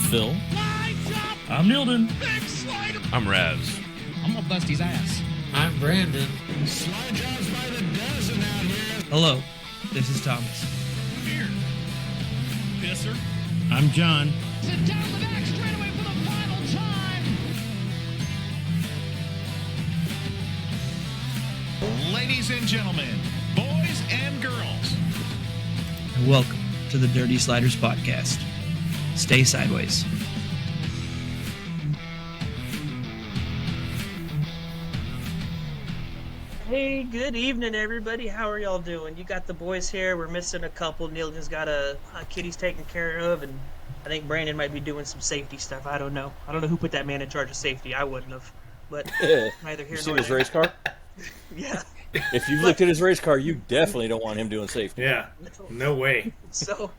Phil. I'm Nilden. I'm Raz. I'm gonna bust his ass. I'm Brandon. Slide jobs by the dozen out here. Hello, this is Thomas. Here. Pisser. I'm John. Sit down the back straight away for the final time. Ladies and gentlemen, boys and girls, And welcome to the Dirty Sliders Podcast. Stay sideways. Hey, good evening, everybody. How are y'all doing? You got the boys here. We're missing a couple. Neilton's got a kid he's taking care of, and I think Brandon might be doing some safety stuff. I don't know. I don't know who put that man in charge of safety. I wouldn't have. But neither here You seen nor his there. race car? Yeah. If you've looked at his race car, you definitely don't want him doing safety. Yeah, no way. So,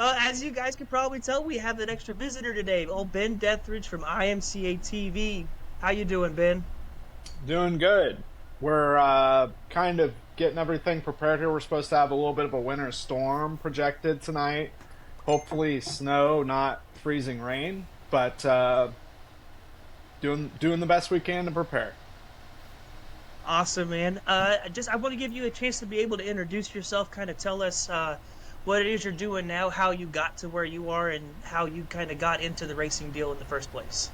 as you guys can probably tell, we have an extra visitor today. Old Ben Deatherage from IMCA TV. How you doing, Ben? Doing good. We're kind of getting everything prepared here. We're supposed to have a little bit of a winter storm projected tonight. Hopefully snow, not freezing rain. But doing the best we can to prepare. Awesome, man. I want to give you a chance to be able to introduce yourself, kind of tell us what it is you're doing now, how you got to where you are, and how you kind of got into the racing deal in the first place.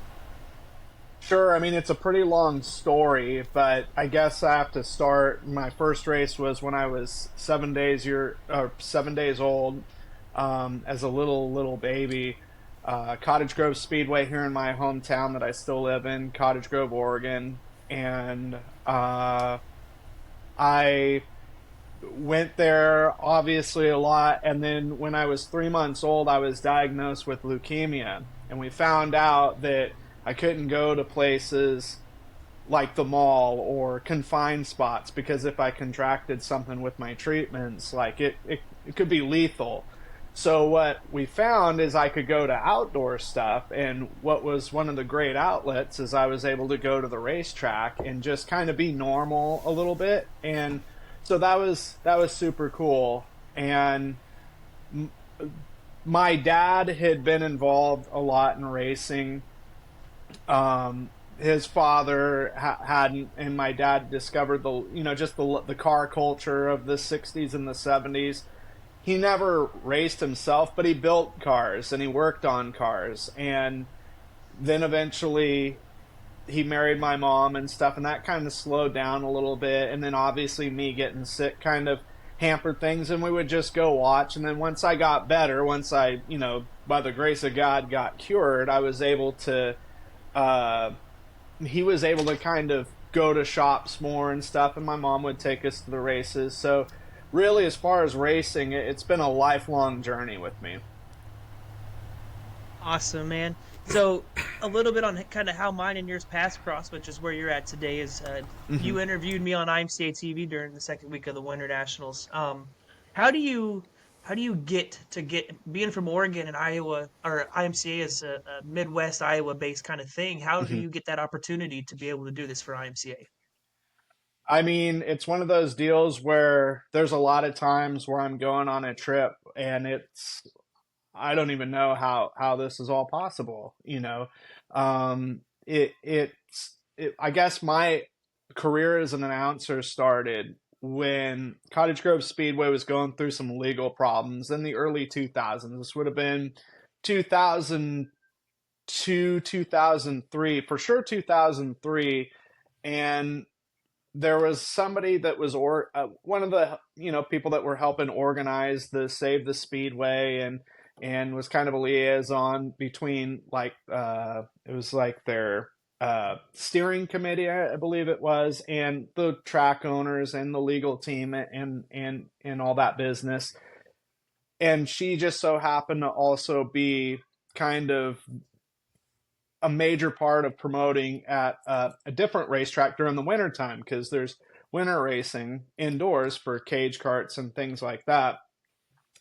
Sure, I mean, it's a pretty long story, but I guess I have to start. My first race was when I was 7 days old, as a little baby. Cottage Grove Speedway here in my hometown that I still live in, Cottage Grove, Oregon. And I went there obviously a lot, and then when I was 3 months old, I was diagnosed with leukemia, and we found out that I couldn't go to places like the mall or confined spots because if I contracted something with my treatments, like it could be lethal. So what we found is I could go to outdoor stuff, and what was one of the great outlets is I was able to go to the racetrack and just kind of be normal a little bit, and so that was super cool. And my dad had been involved a lot in racing. His father hadn't, and my dad discovered the car culture of the 60s and the 70s. He never raced himself, but he built cars and he worked on cars. And then eventually he married my mom and stuff, and that kind of slowed down a little bit. And then obviously me getting sick kind of hampered things, and we would just go watch. And then once I got better, once I, by the grace of God, got cured, I was able to, he was able to kind of go to shops more and stuff, and my mom would take us to the races. So really, as far as racing, it's been a lifelong journey with me. Awesome, man. So a little bit on kind of how mine and yours paths cross, which is where you're at today, is you interviewed me on IMCA TV during the second week of the Winter Nationals. How do you get being from Oregon and Iowa, or IMCA is a Midwest Iowa-based kind of thing, how do you get that opportunity to be able to do this for IMCA? I mean, it's one of those deals where there's a lot of times where I'm going on a trip and I don't even know how this is all possible, I guess my career as an announcer started when Cottage Grove Speedway was going through some legal problems in the early 2000s. This would have been 2002, 2003, for sure 2003. And there was somebody that was one of the people that were helping organize the Save the Speedway and was kind of a liaison between it was like their steering committee, I believe it was, and the track owners and the legal team and all that business. And she just so happened to also be kind of a major part of promoting at a different racetrack during the winter time, because there's winter racing indoors for cage carts and things like that.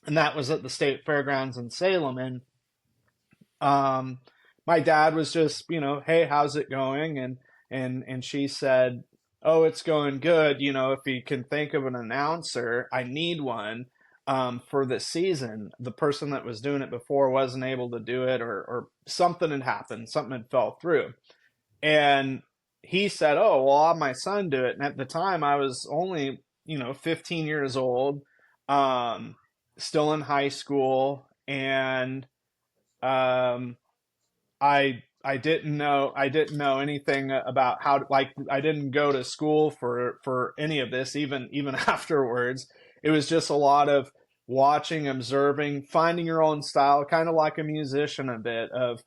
And that was at the State Fairgrounds in Salem. And my dad was just, hey, how's it going? And she said, oh, it's going good. If you can think of an announcer, I need one. for the season. The person that was doing it before wasn't able to do it, or something had happened, something had fell through. And he said, "Oh, well, I'll have my son do it." And at the time I was only, 15 years old, still in high school. And, I didn't know anything about how, like, I didn't go to school for any of this, even afterwards. It was just a lot of watching, observing, finding your own style, kind of like a musician a bit, of,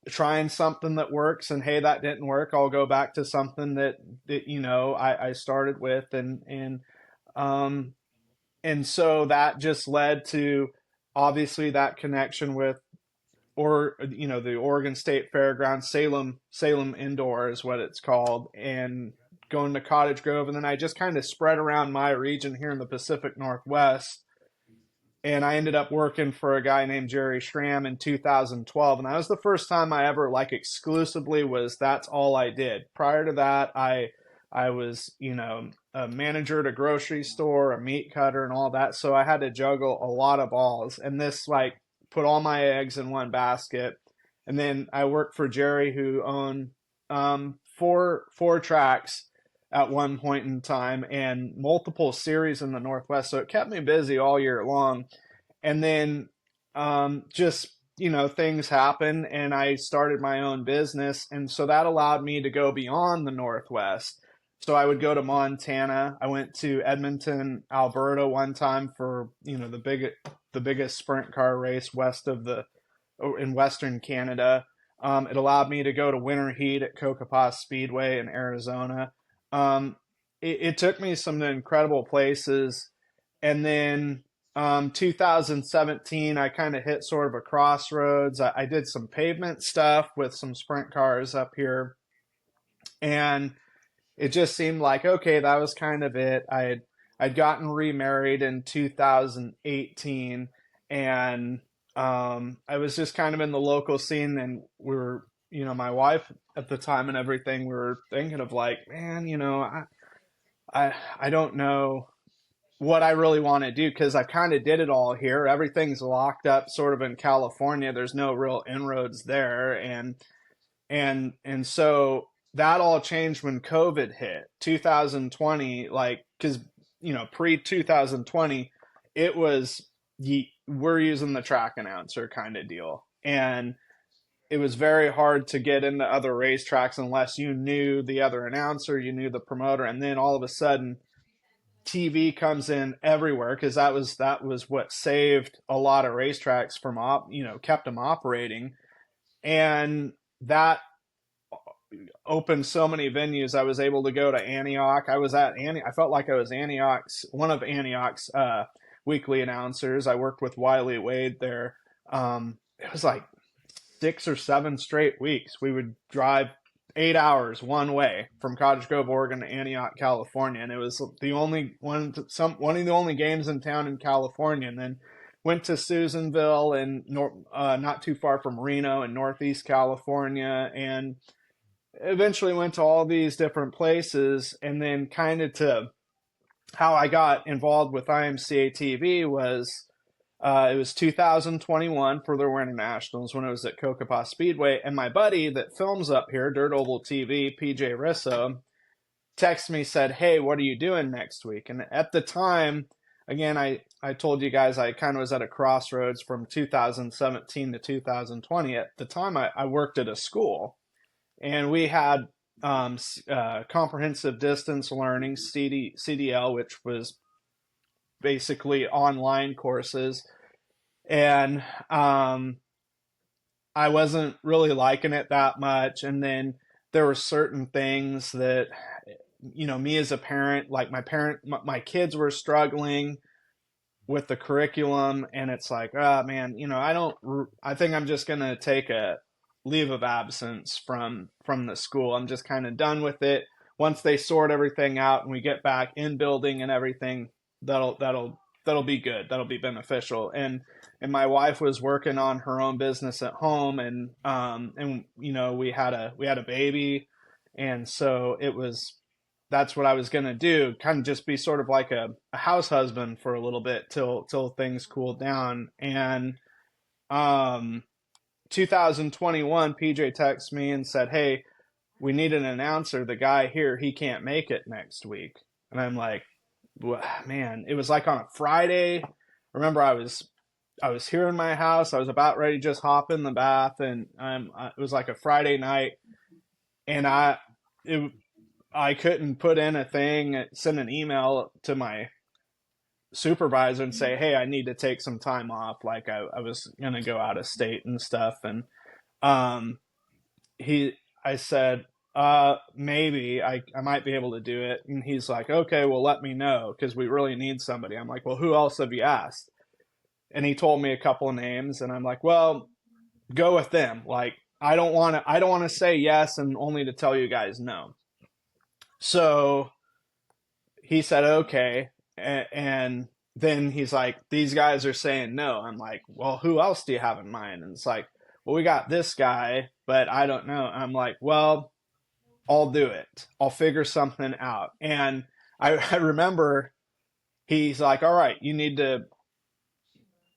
trying something that works, and hey, that didn't work, I'll go back to something that I started with. Um and so that just led to, obviously, that connection with, or the Oregon State Fairgrounds, Salem Indoor is what it's called, and going to Cottage Grove. And then I just kind of spread around my region here in the Pacific Northwest, and I ended up working for a guy named Jerry Schramm in 2012. And that was the first time I ever, like, exclusively that's all I did. Prior to that, I was, a manager at a grocery store, a meat cutter, and all that. So I had to juggle a lot of balls, and this, like, put all my eggs in one basket. And then I worked for Jerry, who owned four tracks at one point in time, and multiple series in the Northwest. So it kept me busy all year long. And then just, things happen, and I started my own business. And so that allowed me to go beyond the Northwest. So I would go to Montana. I went to Edmonton, Alberta one time for, the biggest sprint car race in Western Canada. It allowed me to go to winter heat at Cocopah Speedway in Arizona. It took me some incredible places. And then 2017, I kind of hit sort of a crossroads. I did some pavement stuff with some sprint cars up here, and it just seemed like, okay, that was kind of it. I'd gotten remarried in 2018, and I was just kind of in the local scene, and we were, my wife at the time and everything, we were thinking of, like, man, I don't know what I really want to do, because I kind of did it all here. Everything's locked up sort of in California. There's no real inroads there. And so that all changed when COVID hit 2020, like, because, pre 2020, it was, we're using the track announcer kind of deal. And it was very hard to get into other racetracks unless you knew the other announcer, you knew the promoter. And then all of a sudden, TV comes in everywhere, because that was what saved a lot of racetracks from kept them operating. And that opened so many venues. I was able to go to Antioch. I felt like I was one of Antioch's weekly announcers. I worked with Wiley Wade there. It was like 6 or 7 straight weeks. We would drive 8 hours one way from Cottage Grove, Oregon to Antioch, California. And it was one of the only games in town in California. And then went to Susanville, and not too far from Reno in Northeast California, and eventually went to all these different places. And then kind of to how I got involved with IMCA TV was, it was 2021 for the Winter Nationals, when it was at Cocopah Speedway. And my buddy that films up here, Dirt Oval TV, PJ Risso, texted me, said, "Hey, what are you doing next week?" And at the time, again, I told you guys I kind of was at a crossroads from 2017 to 2020. At the time, I worked at a school, and we had comprehensive distance learning, CDL, which was basically online courses. And I wasn't really liking it that much. And then there were certain things that, me as a parent, like my kids were struggling with the curriculum, and it's like, oh man, I think I'm just going to take a leave of absence from the school. I'm just kind of done with it. Once they sort everything out and we get back in building and everything, that'll be good. That'll be beneficial. And my wife was working on her own business at home, and we had a baby. And so it was, that's what I was going to do, kind of just be sort of like a house husband for a little bit till things cooled down. And 2021, PJ texted me and said, "Hey, we need an announcer. The guy here, he can't make it next week." And I'm like, man, it was like on a Friday. Remember, I was here in my house. I was about ready to just hop in the bath, and it was like a Friday night, and I couldn't put in a thing, send an email to my supervisor and say, "Hey, I need to take some time off." Like I was going to go out of state and stuff. And I said, maybe I might be able to do it. And he's like, "Okay, well, let me know, because we really need somebody." I'm like, "Well, who else have you asked?" And he told me a couple of names, and I'm like, "Well, go with them. Like, I don't want to say yes and only to tell you guys no." So he said, "Okay." And then he's like, "These guys are saying no." I'm like, "Well, who else do you have in mind?" And it's like, "Well, we got this guy, but I don't know." I'm like, "Well, I'll do it. I'll figure something out." And I remember he's like, "All right,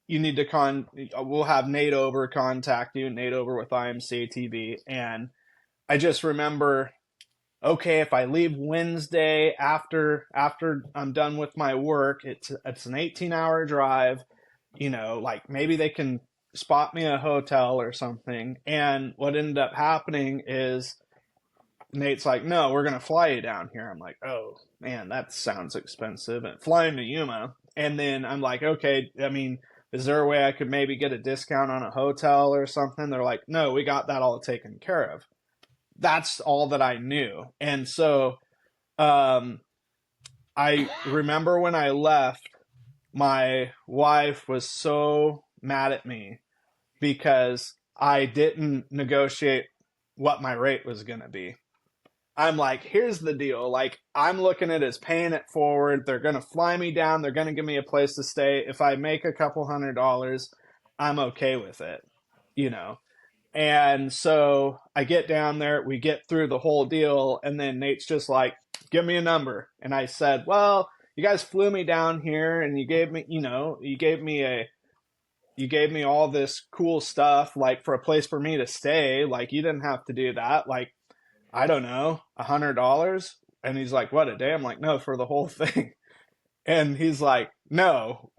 we'll have Nate over contact you." Nate over with IMCA TV. And I just remember, okay, if I leave Wednesday after I'm done with my work, it's an 18-hour drive, like maybe they can spot me a hotel or something. And what ended up happening is Nate's like, "No, we're going to fly you down here." I'm like, "Oh man, that sounds expensive." And flying to Yuma. And then I'm like, "Okay, I mean, is there a way I could maybe get a discount on a hotel or something?" They're like, "No, we got that all taken care of." That's all that I knew. And so I remember when I left, my wife was so mad at me because I didn't negotiate what my rate was going to be. I'm like, "Here's the deal. Like, I'm looking at it as paying it forward. They're going to fly me down. They're going to give me a place to stay. If I make a couple $100, I'm okay with it, And so I get down there, we get through the whole deal, and then Nate's just like, "Give me a number." And I said, "Well, you guys flew me down here, and you gave me all this cool stuff, like for a place for me to stay. Like, you didn't have to do that. Like, I don't know, $100. And he's like, "What, a day?" I'm like, "No, for the whole thing." And he's like, "No,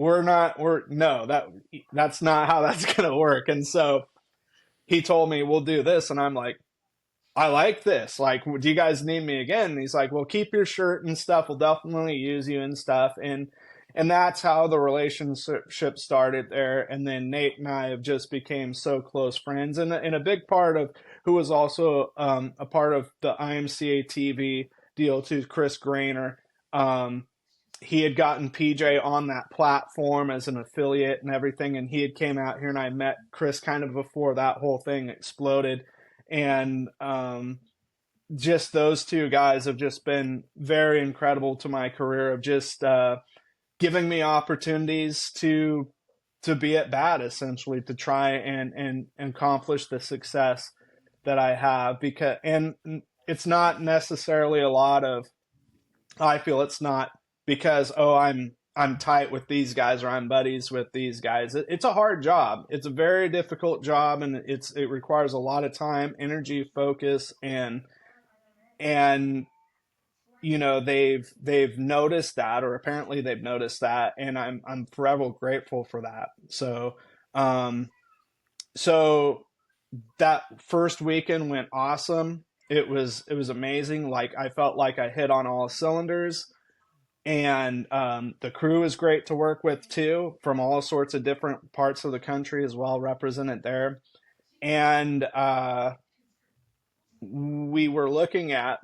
that's not how that's going to work." And so he told me, "We'll do this." And I'm like, "I like this. Like, do you guys need me again?" And he's like, "Well, keep your shirt and stuff. We'll definitely use you and stuff." And that's how the relationship started there. And then Nate and I have just became so close friends. And a big part of who was also a part of the IMCA TV deal too, Chris Grainer. He had gotten PJ on that platform as an affiliate and everything, and he had came out here, and I met Chris kind of before that whole thing exploded. And just those two guys have just been very incredible to my career, of just giving me opportunities to be at bat, essentially, to try and accomplish the success that I have. And it's not necessarily I feel it's not because, "Oh, I'm tight with these guys, or I'm buddies with these guys." It's a hard job. It's a very difficult job, and it requires a lot of time, energy, focus, and they've noticed that, or apparently they've noticed that, and I'm forever grateful for that. So that first weekend went awesome. It was amazing. Like, I felt like I hit on all cylinders. And the crew is great to work with too, from all sorts of different parts of the country, as well represented there. And we were looking at,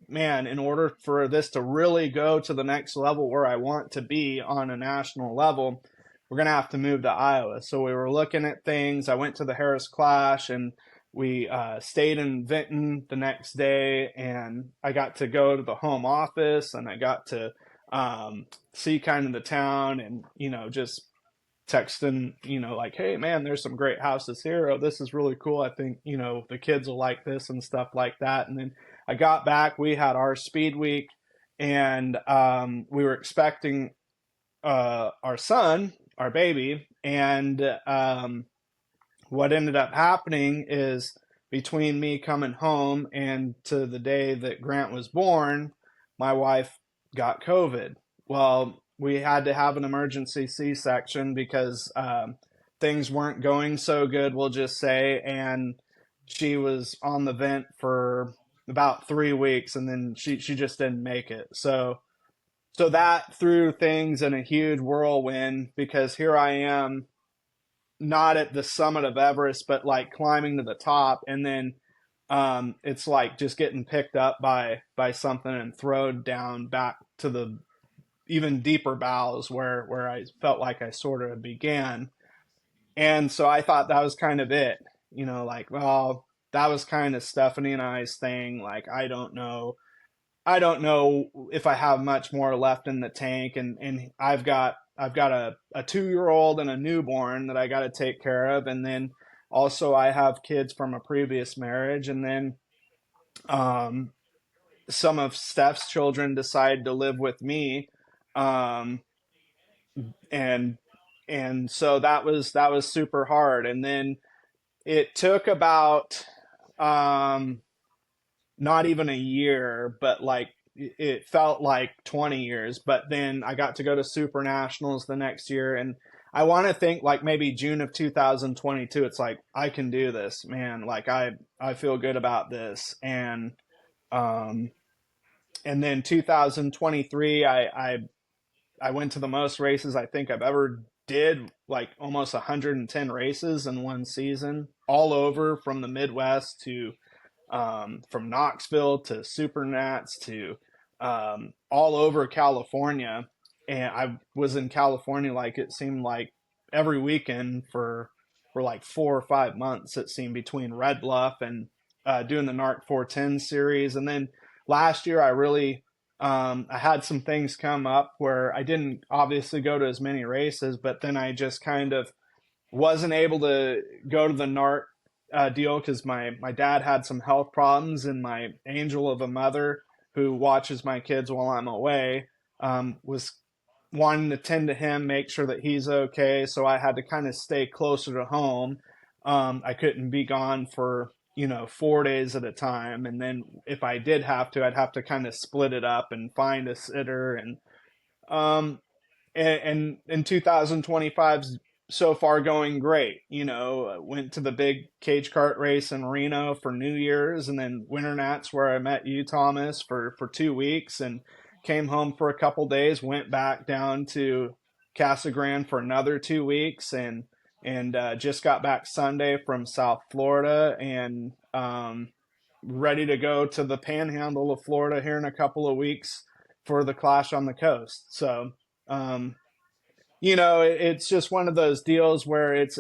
man, in order for this to really go to the next level where I want to be on a national level, we're going to have to move to Iowa. So we were looking at things. I went to the Harris Clash, and we stayed in Vinton the next day, and I got to go to the home office, and I got to see kind of the town, and just texting, like, "Hey man, there's some great houses here. Oh, this is really cool. I think the kids will like this," and stuff like that. And then I got back, we had our speed week, and we were expecting our son, our baby, and what ended up happening is between me coming home and to the day that Grant was born, my wife got COVID. Well, we had to have an emergency C-section because things weren't going so good, we'll just say, and she was on the vent for about 3 weeks, and then she just didn't make it. So that threw things in a huge whirlwind, because here I am, not at the summit of Everest, but like climbing to the top, and then it's like just getting picked up by something and thrown down back to the even deeper bowels where I felt like I sort of began. And so I thought that was kind of it, like, well, that was kind of Stephanie and I's thing. Like, I don't know if I have much more left in the tank, and I've got a 2-year-old and a newborn that I got to take care of, and then also I have kids from a previous marriage, and then some of Steph's children decided to live with me, um, and so that was super hard, and then it took about not even a year, but like it felt like 20 years. But then I got to go to Super Nationals the next year, and I want to think like maybe June of 2022. It's like, I can do this, man. Like I feel good about this, and then 2023, I went to the most races I think I've ever did, like almost 110 races in one season, all over from the Midwest to from Knoxville to Supernats to all over California. And I was in California, like it seemed like every weekend for like 4 or 5 months, it seemed, between Red Bluff and doing the NARC 410 series. And then last year I really I had some things come up where I didn't obviously go to as many races, but then I just kind of wasn't able to go to the NARC deal because my dad had some health problems, and my angel of a mother who watches my kids while I'm away was wanting to tend to him, make sure that he's okay. So I had to kind of stay closer to home. I couldn't be gone for 4 days at a time, and then if I did have to, I'd have to kind of split it up and find a sitter. And in 2025 so far going great. Went to the big cage kart race in Reno for New Year's, and then Winter Nats, where I met you, Thomas, for 2 weeks, and came home for a couple days, went back down to Casa Grande for another 2 weeks, and just got back Sunday from South Florida, and ready to go to the Panhandle of Florida here in a couple of weeks for the Clash on the Coast. So it's just one of those deals where it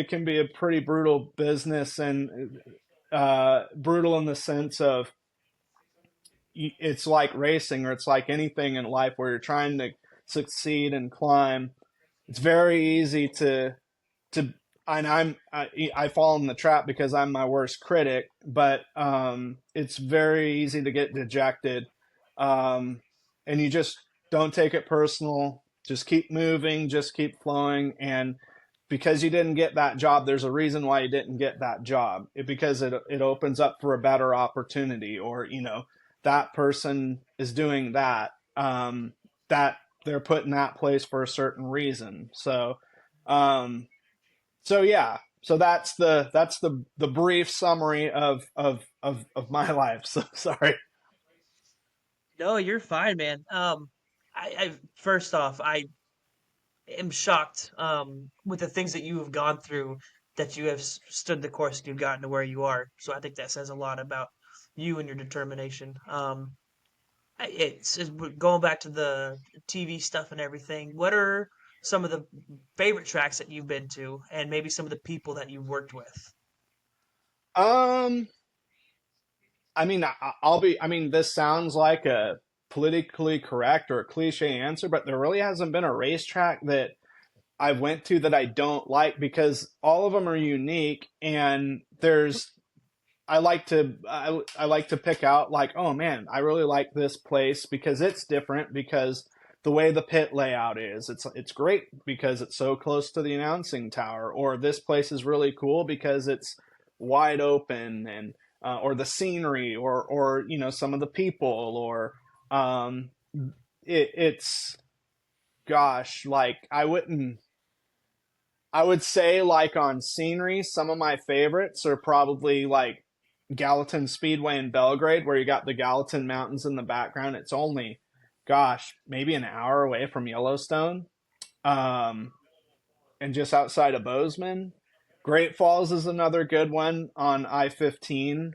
can be a pretty brutal business, and brutal in the sense of it's like racing, or it's like anything in life where you're trying to succeed and climb. It's very easy to and I fall in the trap because I'm my worst critic, but it's very easy to get dejected, and you just don't take it personal. Just keep moving, just keep flowing. And because you didn't get that job, there's a reason why you didn't get that job. Because it opens up for a better opportunity, or, that person is doing that, that they're put in that place for a certain reason. So yeah, so that's the brief summary of my life. So sorry. No, you're fine, man. I first off, I am shocked with the things that you have gone through, that you have stood the course and you've gotten to where you are. So I think that says a lot about you and your determination. It's going back to the TV stuff and everything. What are some of the favorite tracks that you've been to, and maybe some of the people that you've worked with? Um, I mean, this sounds like a politically correct or a cliche answer, but there really hasn't been a racetrack that I went to that I don't like, because all of them are unique, and I like to pick out like, oh man, I really like this place because it's different, because the way the pit layout is, it's great because it's so close to the announcing tower, or this place is really cool because it's wide open, and or the scenery, or you know, some of the people, or it's gosh, like I would say, like, on scenery, some of my favorites are probably like Gallatin Speedway in Belgrade, where you got the Gallatin Mountains in the background. It's only, gosh, maybe an hour away from Yellowstone, um, and just outside of Bozeman. Great Falls is another good one on I-15.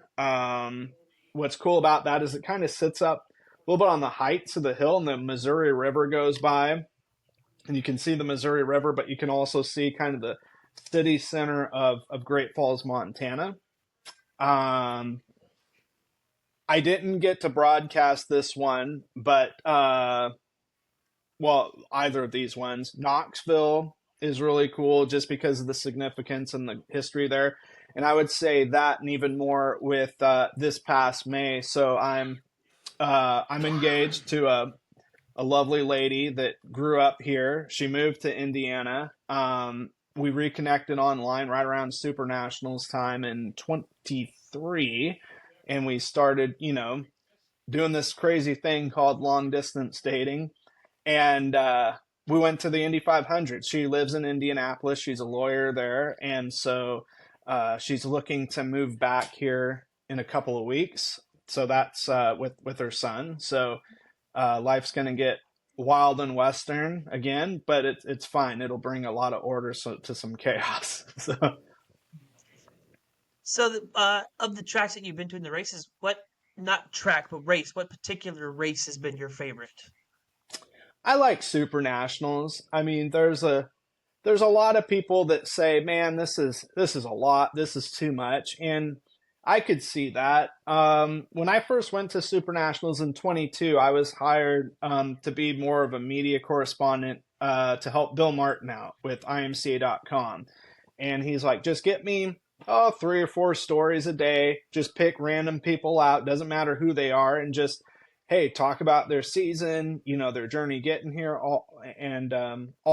What's cool about that is it kind of sits up a little bit on the heights of the hill, and the Missouri River goes by, and you can see the Missouri River, but you can also see kind of the city center of Great Falls, Montana. Um, I didn't get to broadcast this one, but well, either of these ones. Knoxville is really cool just because of the significance and the history there. And I would say that, and even more with this past May. So I'm engaged to a lovely lady that grew up here. She moved to Indiana. We reconnected online right around Super Nationals time in 23, and we started, you know, doing this crazy thing called long distance dating. And we went to the Indy 500. She lives in Indianapolis. She's a lawyer there, and so she's looking to move back here in a couple of weeks. So that's with her son. So life's going to get wild and western again, but it's fine. It'll bring a lot of order to some chaos. So, of the tracks that you've been to in the races, what, not track, but race, what particular race has been your favorite? I like Super Nationals. I mean, there's a lot of people that say, man, this is a lot. This is too much. And I could see that. When I first went to Super Nationals in 22, I was hired to be more of a media correspondent to help Bill Martin out with IMCA.com. And he's like, just get me 3 or 4 stories a day. Just pick random people out. Doesn't matter who they are. And just, hey, talk about their season, you know, their journey getting here, all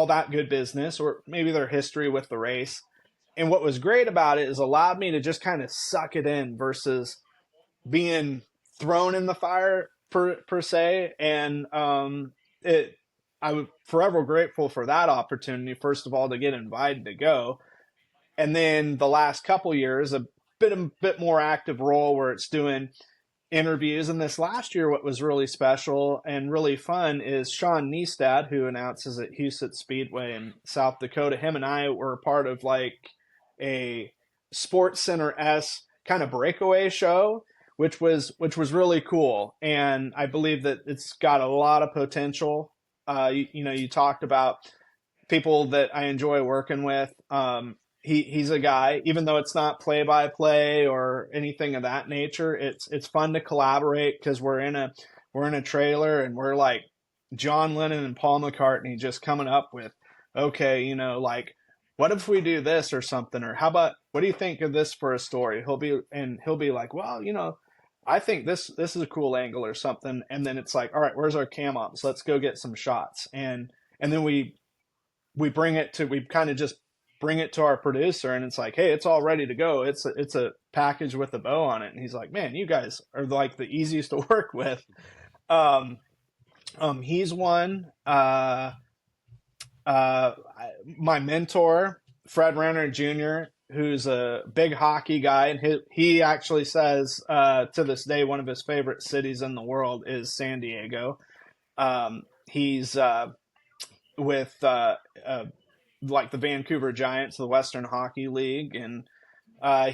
that good business, or maybe their history with the race. And what was great about it is allowed me to just kind of suck it in versus being thrown in the fire per se. And I'm forever grateful for that opportunity, first of all, to get invited to go. And then the last couple years, a bit more active role where it's doing interviews. And this last year, what was really special and really fun is Sean Neestad, who announces at Houston Speedway in South Dakota. Him and I were part of like a Sports Center-esque kind of breakaway show, which was really cool. And I believe that it's got a lot of potential. You talked about people that I enjoy working with. He's a guy, even though it's not play-by-play or anything of that nature, it's fun to collaborate because we're in a trailer and we're like John Lennon and Paul McCartney just coming up with, okay, you know, like, what if we do this or something? Or how about, what do you think of this for a story? He'll be like, well, you know, I think this is a cool angle or something. And then it's like, all right, where's our cam ops? Let's go get some shots. And then we kind of just bring it to our producer, and it's like, hey, it's all ready to go. It's a package with a bow on it. And he's like, man, you guys are like the easiest to work with. He's one. My mentor, Fred Renner Jr., who's a big hockey guy, and he actually says to this day one of his favorite cities in the world is San Diego. He's with like the Vancouver Giants, the Western Hockey League, and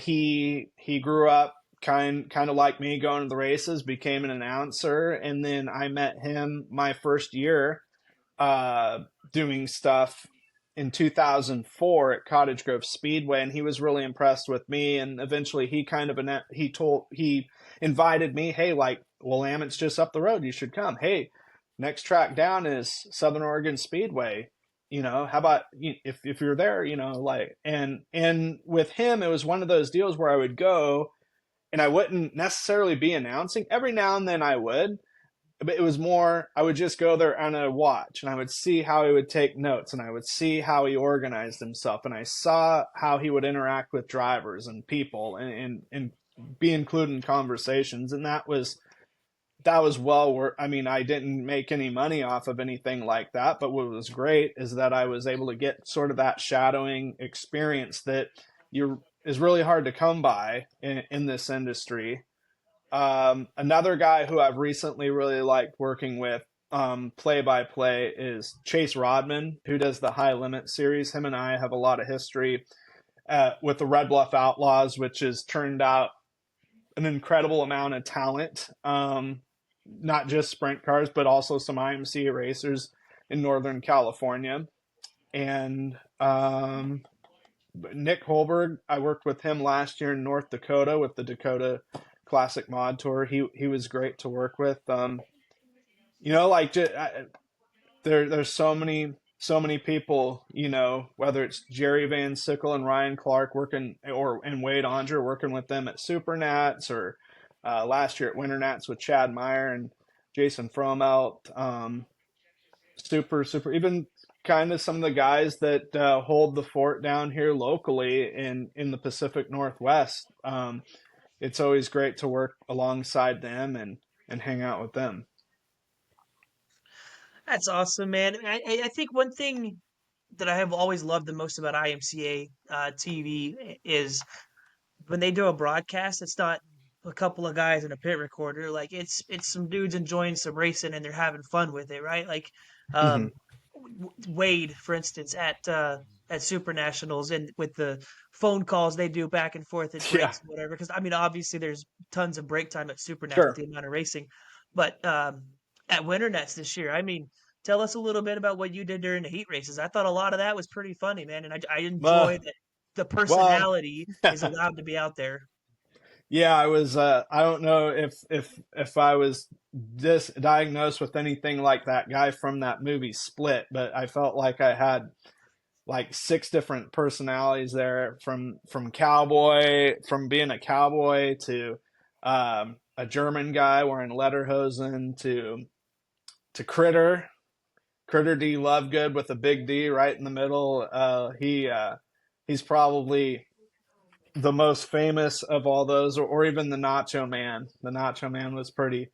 he grew up kind of like me, going to the races, became an announcer, and then I met him my first year doing stuff in 2004 at Cottage Grove Speedway, and he was really impressed with me. And eventually he invited me, hey, like, Willamette's just up the road, you should come. Hey, next track down is Southern Oregon Speedway, you know, how about if you're there, you know, like, and with him, it was one of those deals where I would go and I wouldn't necessarily be announcing. Every now and then I would, but it was more, I would just go there and I would watch, and I would see how he would take notes, and I would see how he organized himself, and I saw how he would interact with drivers and people, and be included in conversations. And that was well worth. I mean, I didn't make any money off of anything like that, but what was great is that I was able to get sort of that shadowing experience that is really hard to come by in this industry. Another guy who I've recently really liked working with, play by play, is Chase Rodman, who does the High Limit series. Him and I have a lot of history with the Red Bluff Outlaws, which has turned out an incredible amount of talent. Not just sprint cars, but also some IMCA racers in Northern California. And Nick Holberg, I worked with him last year in North Dakota with the Dakota Classic Mod Tour. He was great to work with. Like there's so many people, whether it's Jerry Van Sickle and Ryan Clark and Wade Andre working with them at Supernats, or last year at Winter Nats with Chad Meyer and Jason Fromelt. Super, even kind of some of the guys that hold the fort down here locally in the Pacific Northwest. It's always great to work alongside them and hang out with them. That's awesome, man. I think one thing that I have always loved the most about IMCA TV is when they do a broadcast, it's not a couple of guys in a pit recorder. Like it's some dudes enjoying some racing and they're having fun with it, right? Like Mm-hmm. Wade, for instance, at Super Nationals, and with the phone calls they do back and forth at breaks and whatever. Because I mean, obviously there's tons of break time at Super Nats with the amount of racing, but at Winter Nats this year, I mean, tell us a little bit about what you did during the heat races. I thought a lot of that was pretty funny, man, and I enjoy that the personality is allowed to be out there. Yeah, I was. I don't know if I was diagnosed with anything like that guy from that movie Split, but I felt like I had like 6 different personalities there, from cowboy, from being a cowboy to a German guy wearing lederhosen to Critter D Lovegood with a big D right in the middle. He's probably the most famous of all those, or even the Nacho Man. The Nacho Man was pretty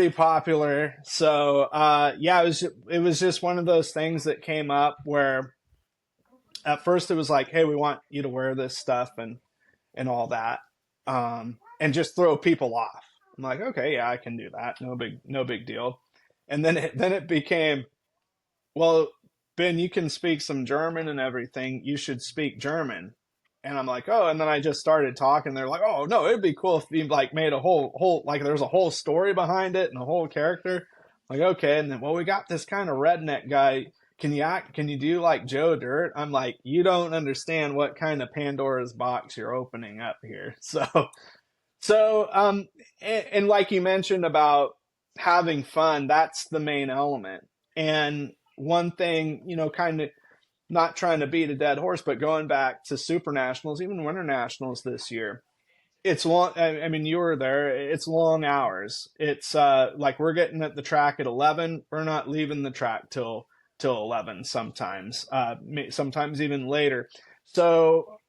popular. So it was just one of those things that came up where at first it was like, hey, we want you to wear this stuff and all that, and just throw people off. I'm like, okay, yeah, I can do that. No big deal. And then it became, well, Ben, you can speak some German and everything. You should speak German. And I'm like, oh, and then I just started talking. They're like, oh, no, it'd be cool if you like made a whole like there's a whole story behind it and a whole character. Like, okay. And then, well, we got this kind of redneck guy. Can you do like Joe Dirt? I'm like, you don't understand what kind of Pandora's box you're opening up here. And like you mentioned about having fun, that's the main element. And one thing, kind of, not trying to beat a dead horse, but going back to Super Nationals, even Winter Nationals this year, it's long. I mean, you were there. It's long hours. It's like we're getting at the track at 11. We're not leaving the track till 11 sometimes, sometimes even later. So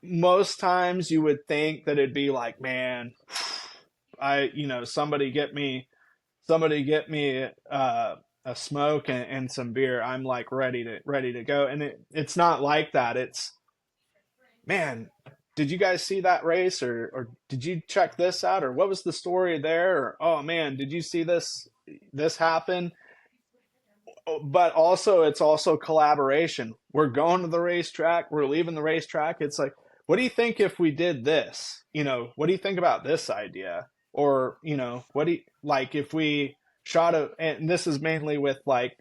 most times you would think that it'd be like, man, somebody get me a smoke and some beer. I'm like ready to go. And it's not like that. It's, man, did you guys see that race, or did you check this out, or what was the story there? Or, oh man, did you see this happen? But also, it's also collaboration. We're going to the racetrack. We're leaving the racetrack. It's like, what do you think if we did this? What do you think about this idea? Or, what do you like if we shot and this is mainly with like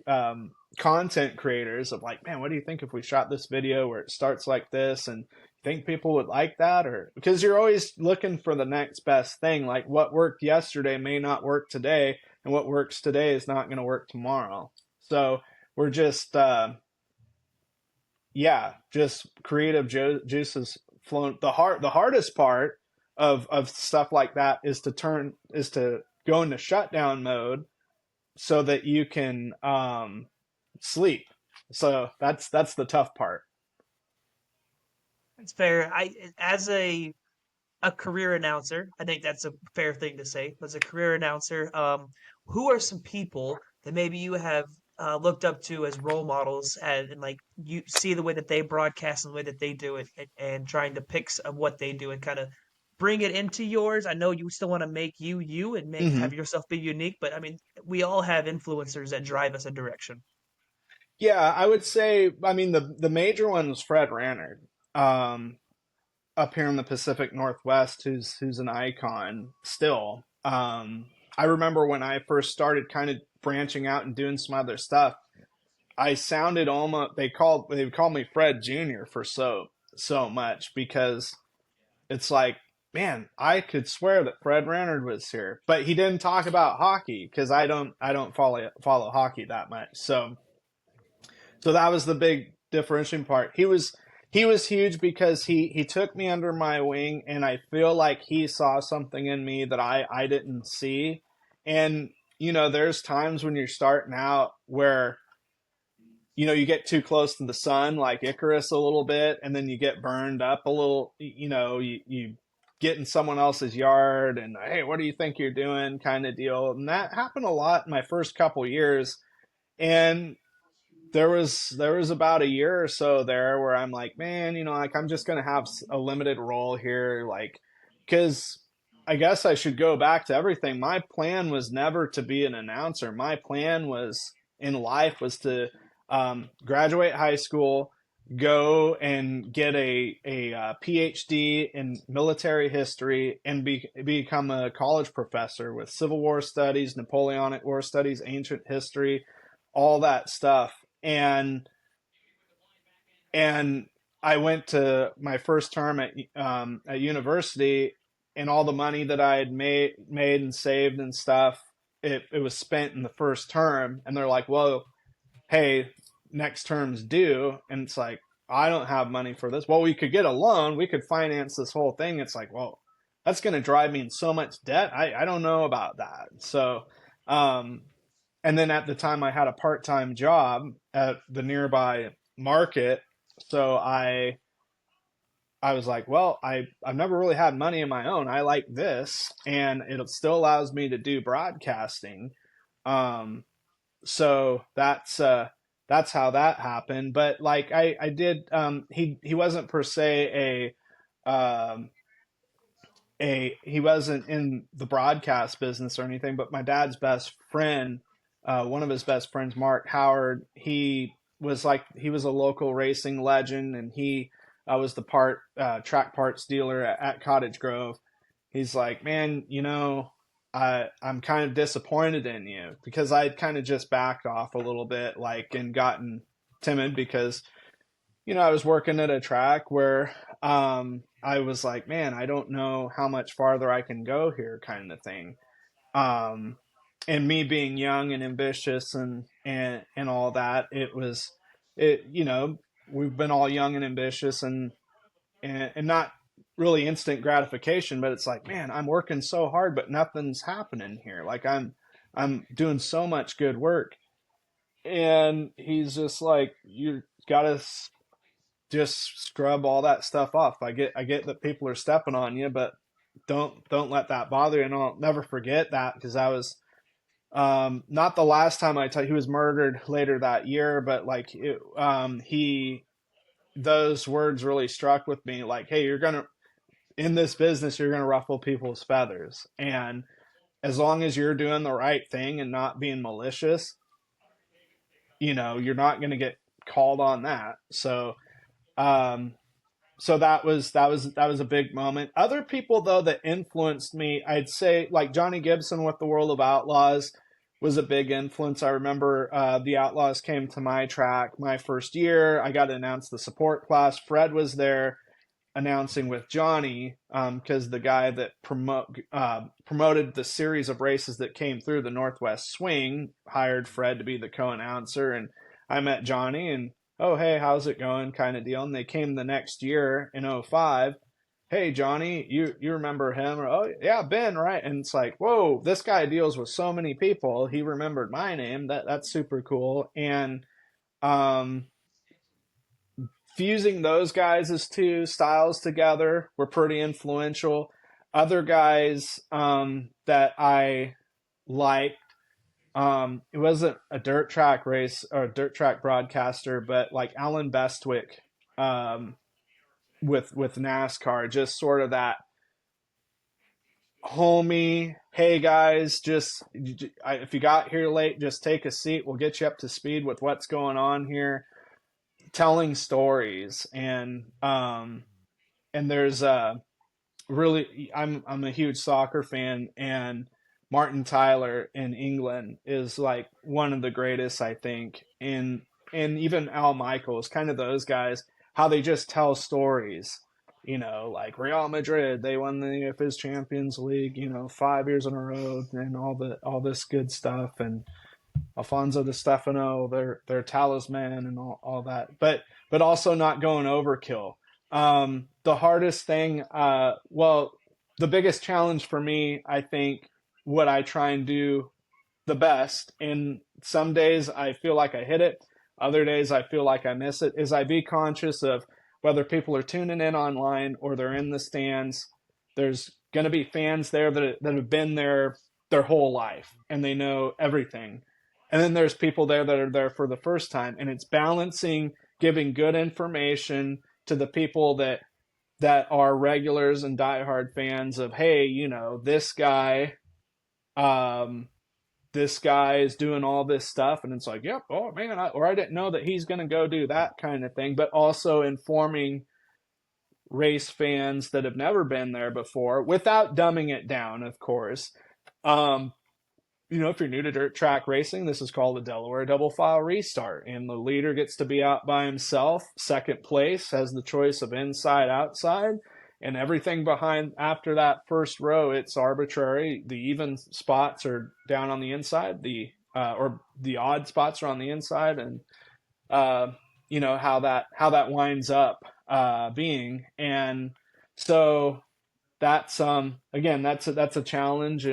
content creators of like, man, what do you think if we shot this video where it starts like this, and think people would like that? Or because you're always looking for the next best thing. Like what worked yesterday may not work today, and what works today is not going to work tomorrow. So we're just just creative juices flowing. The hardest part of stuff like that is to go into shutdown mode so that you can sleep. So that's the tough part. It's fair. As a career announcer, I think that's a fair thing to say. As a career announcer, who are some people that maybe you have looked up to as role models, and like you see the way that they broadcast and the way that they do it, and trying to pick of what they do and kind of bring it into yours? I know you still want to make you and make Hmm. have yourself be unique, but I mean, we all have influencers that drive us a direction. Yeah, I would say, I mean, the major one was Fred Rannard, um, up here in the Pacific Northwest, who's an icon still. I remember when I first started kind of branching out and doing some other stuff, I sounded almost, they would call me Fred Jr. for so much, because it's like, man, I could swear that Fred Rannard was here, but he didn't talk about hockey because I don't follow hockey that much. So that was the big differentiating part. He was huge because he took me under my wing, and I feel like he saw something in me that I didn't see. And there's times when you're starting out where you get too close to the sun, like Icarus a little bit, and then you get burned up a little. You get in someone else's yard, and hey, what do you think you're doing, kind of deal. And that happened a lot in my first couple years. And there was about a year or so there where I'm like, man, like I'm just gonna have a limited role here, like, because I guess I should go back to everything. My plan was never to be an announcer. My plan was in life was to graduate high school, go and get a PhD in military history, and become a college professor with Civil War studies, Napoleonic War studies, ancient history, all that stuff. And I went to my first term at university, and all the money that I had made and saved and stuff, it was spent in the first term. And they're like, well, hey, next term's due. And it's like, I don't have money for this. Well, we could get a loan. We could finance this whole thing. It's like, well, that's going to drive me in so much debt. I don't know about that. So, and then at the time I had a part-time job at the nearby market. So I was like, well, I've never really had money of my own. I like this, and it still allows me to do broadcasting. So that's how that happened. But like I did, he wasn't per se um, he wasn't in the broadcast business or anything, but my dad's best friend, one of his best friends, Mark Howard, he was a local racing legend, and he was the track parts dealer at Cottage Grove. He's like, man, I'm kind of disappointed in you, because I'd kind of just backed off a little bit, like, and gotten timid because I was working at a track where I was like, man, I don't know how much farther I can go here, kind of thing. Um, and me being young and ambitious and all that, we've been all young and ambitious, and not really instant gratification, but it's like, man, I'm working so hard, but nothing's happening here. Like I'm doing so much good work. And he's just like, you gotta just scrub all that stuff off. I get that people are stepping on you, but don't let that bother you. And I'll never forget that, because I was not the last time he was murdered later that year, but like those words really struck with me. Like, hey, in this business, you're gonna ruffle people's feathers, and as long as you're doing the right thing and not being malicious, you're not gonna get called on that. Um, so that was a big moment. Other people though that influenced me, I'd say, like Johnny Gibson with the World of Outlaws was a big influence. I remember the Outlaws came to my track my first year. I got to announce the support class. Fred was there announcing with Johnny, because the guy that promoted the series of races that came through the Northwest Swing hired Fred to be the co-announcer. And I met Johnny, and, oh, hey, how's it going, kind of deal. And they came the next year in '05, hey Johnny, you remember him? Or, oh yeah, Ben, right? And it's like, whoa, this guy deals with so many people. He remembered my name. That's super cool. And um, fusing those guys' two styles together were pretty influential. Other guys that I liked, it wasn't a dirt track race or a dirt track broadcaster, but like Alan Bestwick with NASCAR, just sort of that homie, hey guys, just if you got here late, just take a seat. We'll get you up to speed with what's going on here. Telling stories and there's really I'm a huge soccer fan, and Martin Tyler in England is like one of the greatest, I think. And even Al Michaels, kind of those guys, how they just tell stories. Like Real Madrid, they won the UEFA's Champions League, 5 years in a row, and all this good stuff, and Alfonso Di Stefano, their talisman, and all that. But also not going overkill. The hardest thing, the biggest challenge for me, I think, what I try and do the best, and some days I feel like I hit it, other days I feel like I miss it, is I be conscious of whether people are tuning in online or they're in the stands. There's going to be fans there that have been there their whole life and they know everything. And then there's people there that are there for the first time, and it's balancing giving good information to the people that are regulars and diehard fans of, hey, this guy is doing all this stuff, and it's like, yep, oh man, I didn't know that he's going to go do that kind of thing. But also informing race fans that have never been there before without dumbing it down, of course. If you're new to dirt track racing, this is called the Delaware Double File Restart, and the leader gets to be out by himself. Second place has the choice of inside, outside, and everything behind after that first row, it's arbitrary. The even spots are down on the inside, or the odd spots are on the inside, and how that winds up being. And so that's again, that's a challenge.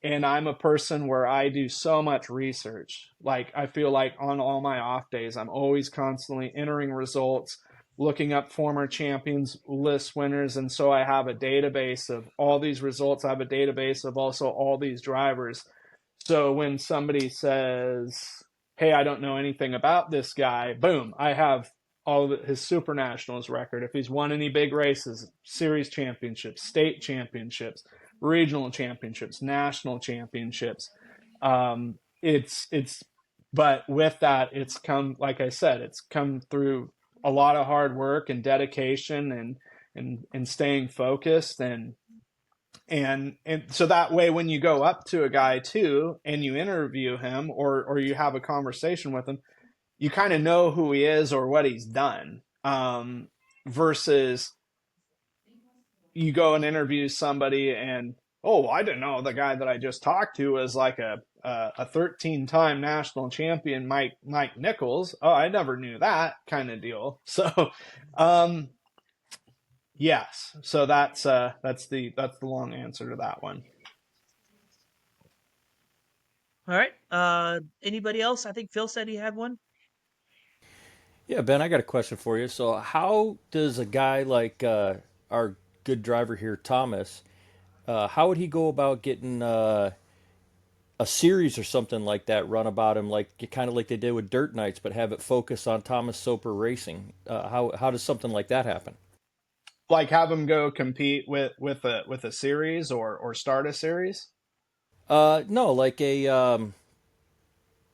And I'm a person where I do so much research. Like, I feel like on all my off days, I'm always constantly entering results, looking up former champions list winners. And so I have a database of all these results. I have a database of also all these drivers. So when somebody says, hey, I don't know anything about this guy, boom, I have all of his Super Nationals record. If he's won any big races, series championships, state championships, regional championships, national championships. But with that, it's come, like I said, it's come through a lot of hard work and dedication and staying focused. And so that way, when you go up to a guy too, and you interview him or you have a conversation with him, you kind of know who he is or what he's done, versus you go and interview somebody and, oh, I didn't know the guy that I just talked to was like a 13-time national champion, Mike Nichols. Oh, I never knew that kind of deal. So, yes. So that's the long answer to that one. All right. Anybody else? I think Phil said he had one. Yeah, Ben, I got a question for you. So, how does a guy like our good driver here, Thomas, how would he go about getting a series or something like that run about him, like kind of like they did with Dirt Nights, but have it focus on Thomas Soper Racing? How does something like that happen? Like have him go compete with a series or start a series? No, like a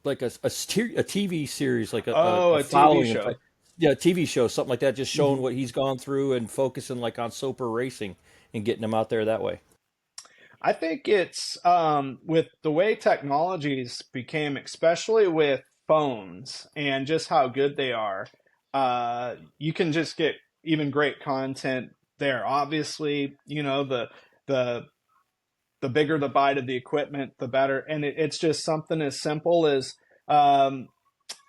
TV series, like a TV show. Yeah, a TV show, something like that, just showing what he's gone through and focusing like on Soper Racing and getting him out there that way. I think it's with the way technologies became, especially with phones and just how good they are, you can just get even great content there. Obviously, the bigger the bite of the equipment, the better. And it's just something as simple as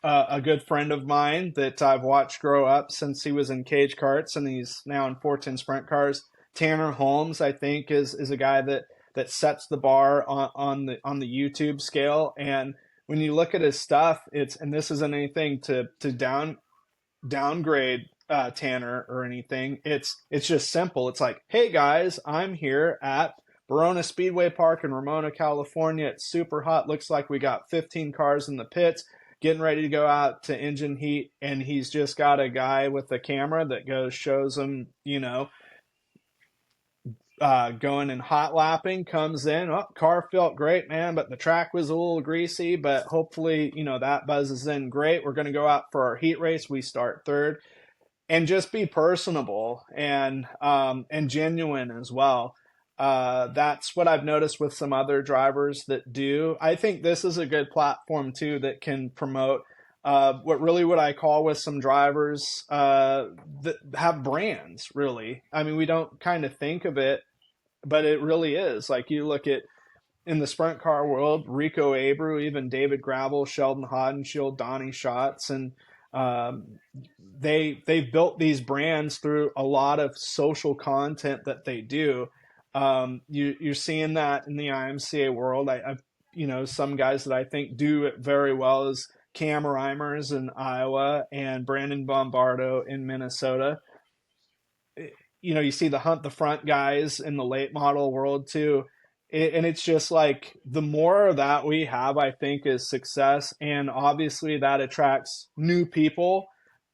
a good friend of mine that I've watched grow up since he was in cage karts, and he's now in 410 sprint cars. Tanner Holmes, I think, is a guy that sets the bar on the YouTube scale. And when you look at his stuff, and this isn't anything to downgrade Tanner or anything. It's just simple. It's like, hey guys, I'm here at Verona Speedway Park in Ramona, California. It's super hot. Looks like we got 15 cars in the pits, getting ready to go out to engine heat, and he's just got a guy with a camera that shows him, going and hot lapping, comes in. Oh, car felt great, man, but the track was a little greasy, but hopefully, that buzzes in great. We're going to go out for our heat race. We start third, and just be personable and genuine as well. That's what I've noticed with some other drivers that do. I think this is a good platform too that can promote what I call with some drivers that have brands, really. I mean, we don't kind of think of it, but it really is. Like, you look at in the sprint car world, Rico Abreu, even David Gravel, Sheldon Hodenshield, Donnie Schatz, and they've built these brands through a lot of social content that they do. You're seeing that in the IMCA world. I've some guys that I think do it very well is Cam Reimers in Iowa and Brandon Bombardo in Minnesota. You see the Hunt the Front guys in the late model world too. And it's just like, the more of that we have, I think, is success. And obviously that attracts new people.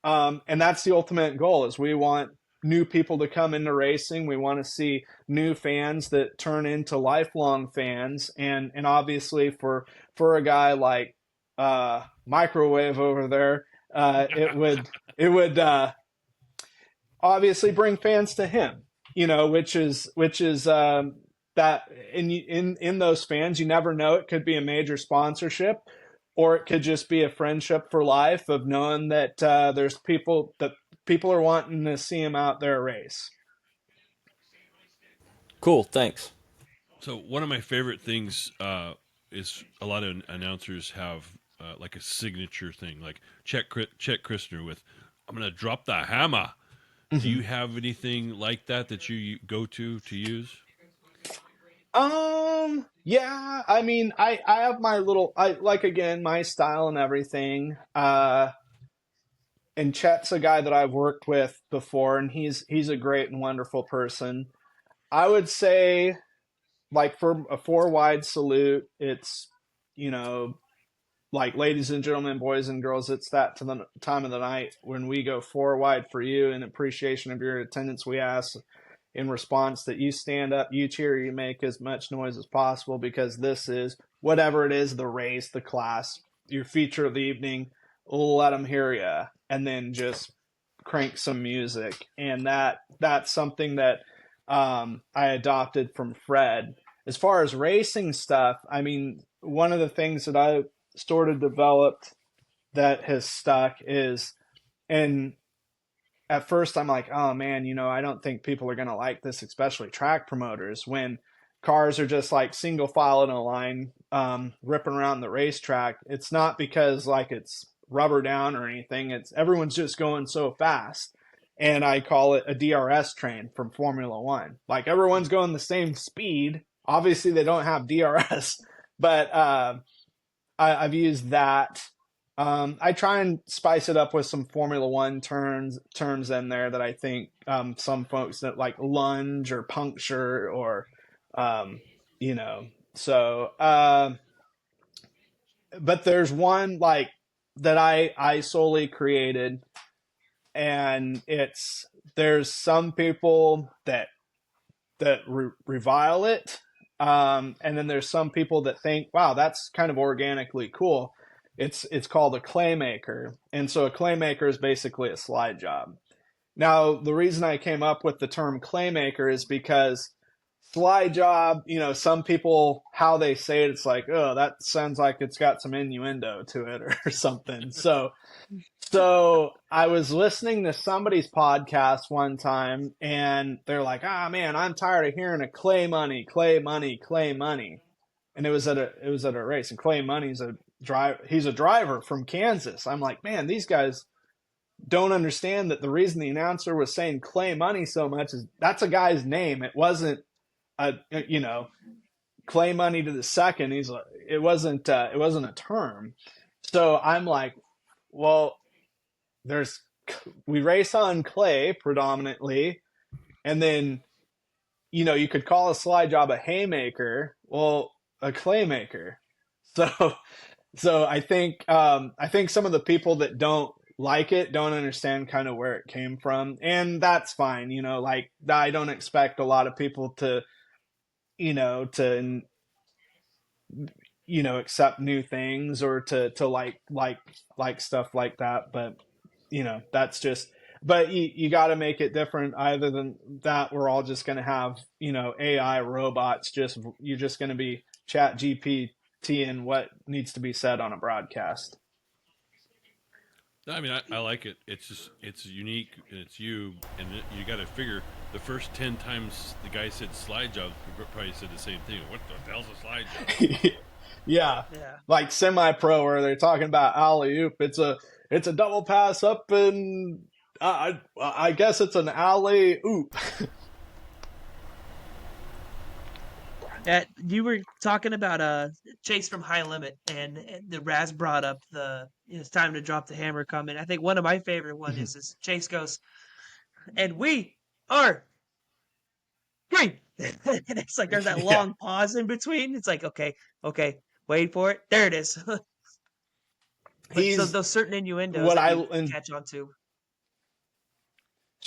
And that's the ultimate goal, is we want new people to come into racing. We want to see new fans that turn into lifelong fans. And obviously for a guy like Microwave over there, it would obviously bring fans to him, which is that in those fans, you never know. It could be a major sponsorship, or it could just be a friendship for life of knowing that there's people are wanting to see him out there race. Cool, thanks. So one of my favorite things is a lot of announcers have like a signature thing, like Chet Christner with, "I'm going to drop the hammer." Mm-hmm. Do you have anything like that you go to use? Yeah, I mean, I have my little, again, my style and everything. And Chet's a guy that I've worked with before, and he's a great and wonderful person. I would say, like, for a 4-wide salute, it's, like, ladies and gentlemen, boys and girls, it's that to the time of the night when we go 4-wide for you in appreciation of your attendance. We ask in response that you stand up, you cheer, you make as much noise as possible, because this is, whatever it is, the race, the class, your feature of the evening. Let them hear you, and then just crank some music. And that's something that I adopted from Fred. As far as racing stuff, I mean, one of the things that I sort of developed that has stuck is, and at first I'm like, oh man, I don't think people are going to like this, especially track promoters, when cars are just like single file in a line, ripping around the racetrack. It's not because like it's rubber down or anything. It's everyone's just going so fast. And I call it a DRS train from Formula One. Like, everyone's going the same speed. Obviously they don't have DRS, but I've used that. I try and spice it up with some Formula One terms in there that I think some folks that like lunge or puncture or, so. But there's one like that I solely created, and there's some people that revile it, and then there's some people that think, wow, that's kind of organically cool. It's called a claymaker. And so a claymaker is basically a slide job. Now, the reason I came up with the term claymaker is because slide job, some people, how they say it, it's like, oh, that sounds like it's got some innuendo to it or something. So I was listening to somebody's podcast one time, and they're like, man, I'm tired of hearing a clay money, clay money, clay money. And it was at a race, and clay money is he's a driver from Kansas. I'm like, man, these guys don't understand that the reason the announcer was saying Clay Money so much is that's a guy's name. It wasn't Clay Money to the second. He's like, it wasn't a term. So I'm like, well, we race on clay predominantly, and then you could call a slide job a haymaker. Well, a clay maker. So I think some of the people that don't like it don't understand kind of where it came from, and that's fine. Like I don't expect a lot of people to accept new things or to like stuff like that. But that's just. But you got to make it different. Either than that, we're all just going to have AI robots. You're just going to be Chat GPT and what needs to be said on a broadcast. I mean, I like it. It's unique and it's you, and you got to figure the first 10 times the guy said slide job, probably said the same thing. What the hell's a slide job? Yeah. Like semi-pro where they're talking about alley-oop. It's a double pass up and I guess it's an alley-oop. You were talking about Chase from High Limit, and the Raz brought up it's time to drop the hammer comment. I think one of my favorite one is Chase goes, and we are green. And it's like there's that long pause in between. It's like, okay, wait for it. There it is. So those certain innuendos catch on to.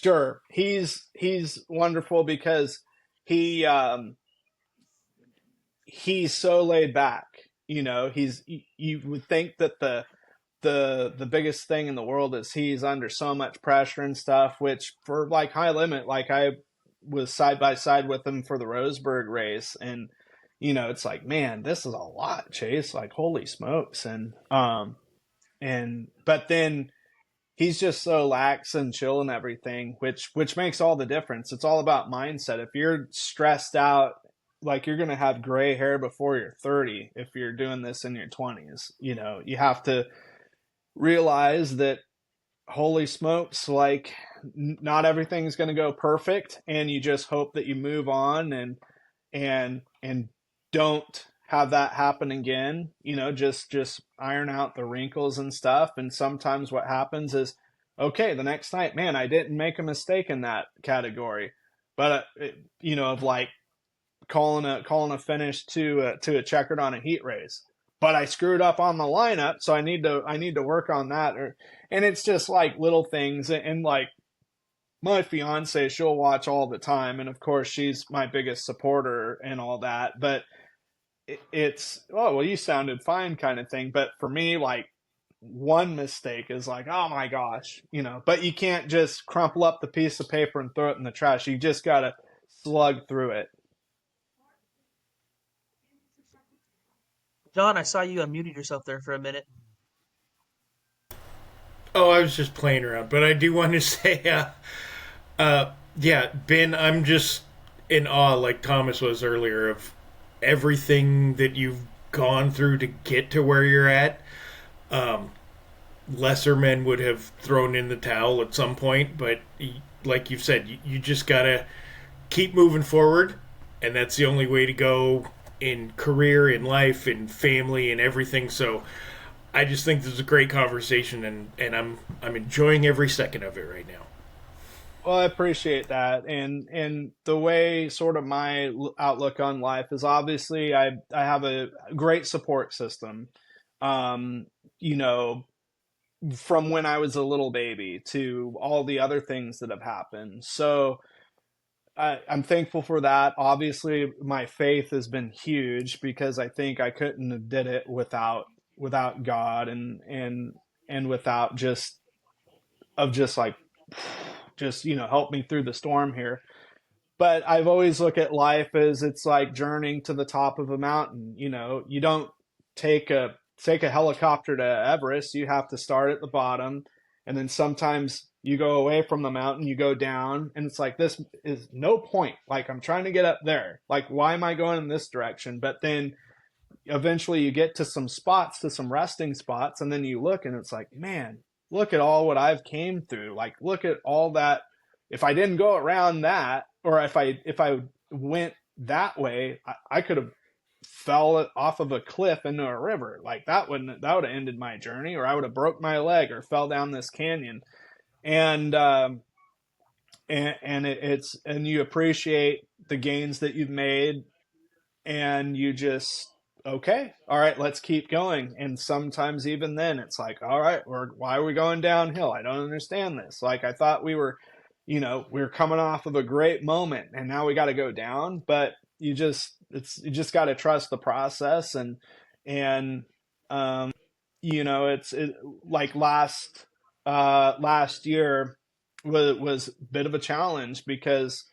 Sure, he's wonderful because he's so laid back. You would think that the biggest thing in the world is he's under so much pressure and stuff. Which for like High Limit, like I was side by side with him for the Roseburg race, and it's like, man, this is a lot, Chase. Like, holy smokes, but then he's just so lax and chill and everything, which makes all the difference. It's all about mindset. If you're stressed out, like you're going to have gray hair before you're 30 if you're doing this in your 20s. You have to realize that, holy smokes, like not everything's going to go perfect, and you just hope that you move on and don't have that happen again. Just iron out the wrinkles and stuff. And sometimes what happens is, okay, the next night, man, I didn't make a mistake in that category, but of like calling a finish to a checkered on a heat race, but I screwed up on the lineup, so I need to work on that. And it's just like little things. And like my fiance, she'll watch all the time, and of course she's my biggest supporter and all that, but it's, oh, well, you sounded fine kind of thing. But for me, like one mistake is like, oh my gosh, but you can't just crumple up the piece of paper and throw it in the trash. You just got to slug through it. John, I saw you unmuted yourself there for a minute. Oh, I was just playing around, but I do want to say, Ben, I'm just in awe, like Thomas was earlier, of everything that you've gone through to get to where you're at. Lesser men would have thrown in the towel at some point, but like you've said, you just gotta keep moving forward, and that's the only way to go in career, in life, in family, and everything. So I just think this is a great conversation, and I'm enjoying every second of it right now. Well, I appreciate that. And the way sort of my outlook on life is, obviously I have a great support system, from when I was a little baby to all the other things that have happened. So I'm thankful for that. Obviously my faith has been huge, because I think I couldn't have did it without God and without just help me through the storm here. But I've always looked at life as it's like journeying to the top of a mountain. You don't take a helicopter to Everest. You have to start at the bottom, and then sometimes you go away from the mountain, you go down, and it's like, this is no point. Like, I'm trying to get up there. Like, why am I going in this direction? But then eventually you get to some spots, to some resting spots, and then you look and it's like, man, look at all what I've came through. Like, look at all that. If I didn't go around that, or if I went that way, I could have fell off of a cliff into a river. Like that would have ended my journey, or I would have broke my leg or fell down this canyon. And and you appreciate the gains that you've made, and you just, okay, all right, let's keep going. And sometimes even then it's like, all right, why are we going downhill? I don't understand this. Like, I thought we were, we were coming off of a great moment and now we got to go down. But you just got to trust the process. And like last year was a bit of a challenge, because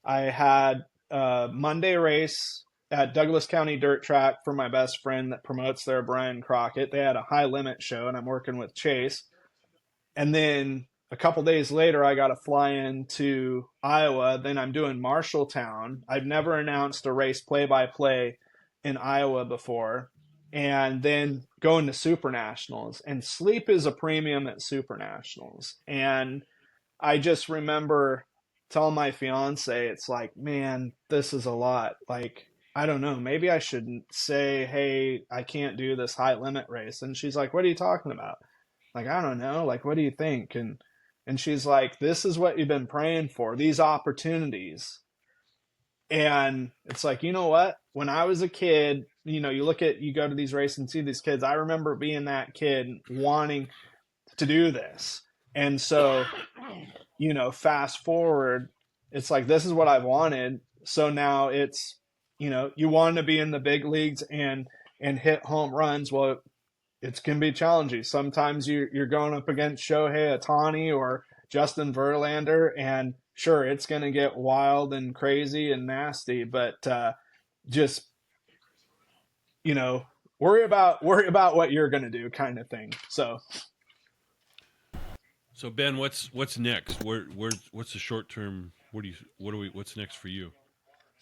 I had a Monday race at Douglas County Dirt Track for my best friend that promotes there, Brian Crockett. They had a high limit show, and I'm working with Chase. And then a couple days later, I got to fly into Iowa. Then I'm doing Marshalltown. I've never announced a race play-by-play in Iowa before. And then going to Super Nationals. And sleep is a premium at Super Nationals. And I just remember telling my fiance, it's like, man, this is a lot. Like, I don't know, maybe I shouldn't say, hey, I can't do this high limit race. And she's like, what are you talking about? Like, I don't know. Like, what do you think? And she's like, this is what you've been praying for, these opportunities. And it's like, you know what? When I was a kid, you go to these races and see these kids. I remember being that kid wanting to do this. And so, fast forward, it's like, this is what I've wanted. So now it's, you want to be in the big leagues and hit home runs. Well, it can be challenging. Sometimes you're going up against Shohei Ohtani or Justin Verlander, and sure, it's going to get wild and crazy and nasty, but just, worry about what you're going to do, kind of thing. So Ben, what's next? What's the short term? What's next for you?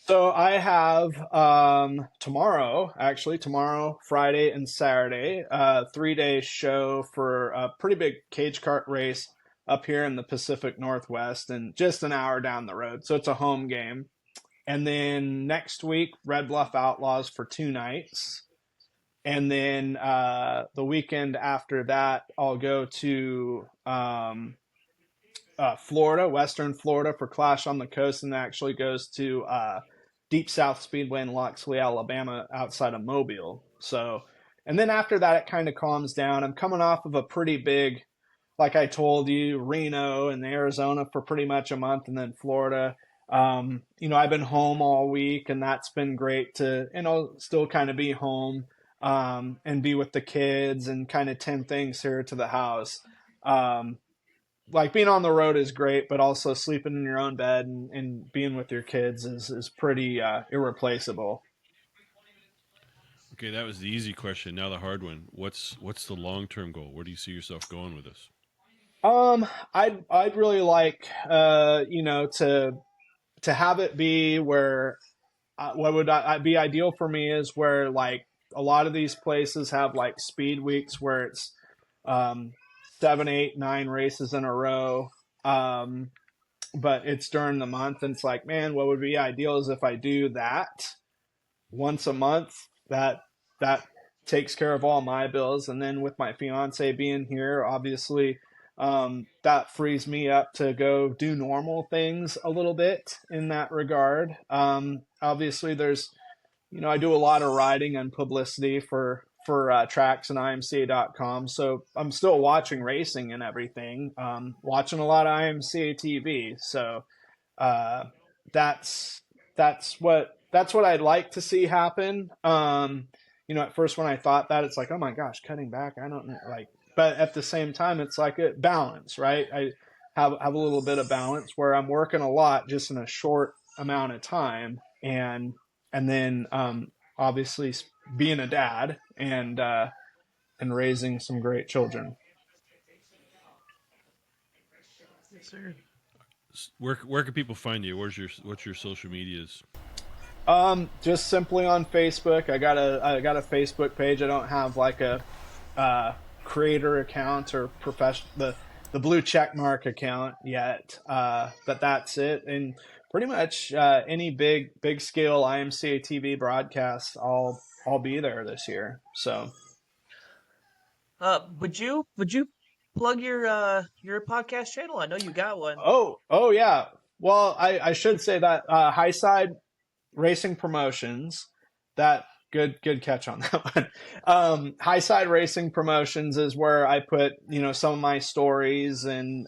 So I have tomorrow, Friday, and Saturday, 3-day show for a pretty big cage kart race up here in the Pacific Northwest, and just an hour down the road. So it's a home game. And then next week, Red Bluff Outlaws for 2 nights. And then the weekend after that, I'll go to Florida, Western Florida, for Clash on the Coast, and actually goes to Deep South Speedway in Loxley, Alabama, outside of Mobile. So, and then after that, it kind of calms down. I'm coming off of a pretty big, like I told you, Reno and Arizona for pretty much a month, and then Florida. I've been home all week, and that's been great to, still kind of be home and be with the kids and kind of tend things here to the house. Like, being on the road is great, but also sleeping in your own bed and being with your kids is pretty irreplaceable. Okay, that was the easy question. Now the hard one. What's the long-term goal? Where do you see yourself going with this? I'd really like to have it be where what would be ideal for me is where, like, a lot of these places have like speed weeks where it's 7, 8, 9 races in a row. But it's during the month, and it's like, man, what would be ideal is if I do that once a month. That takes care of all my bills. And then with my fiance being here, obviously, that frees me up to go do normal things a little bit in that regard. Obviously, there's, I do a lot of writing and publicity for tracks and IMCA.com. So I'm still watching racing and everything, watching a lot of IMCA TV. So that's what I'd like to see happen. At first when I thought that, it's like, oh my gosh, cutting back, I don't know, like, but at the same time, it's like a balance, right? I have a little bit of balance where I'm working a lot just in a short amount of time, and then obviously being a dad and raising some great children. Yes, sir. Where can people find you? What's your social medias? Just simply on Facebook. I got a Facebook page. I don't have like a creator account or the blue check mark account yet. But that's it. And pretty much any big scale IMCA TV broadcasts, I'll be there this year. So Would you plug your podcast channel? I know you got one. oh yeah. Well, I should say that High Side Racing Promotions. That good catch on that one. High Side Racing Promotions is where I put some of my stories and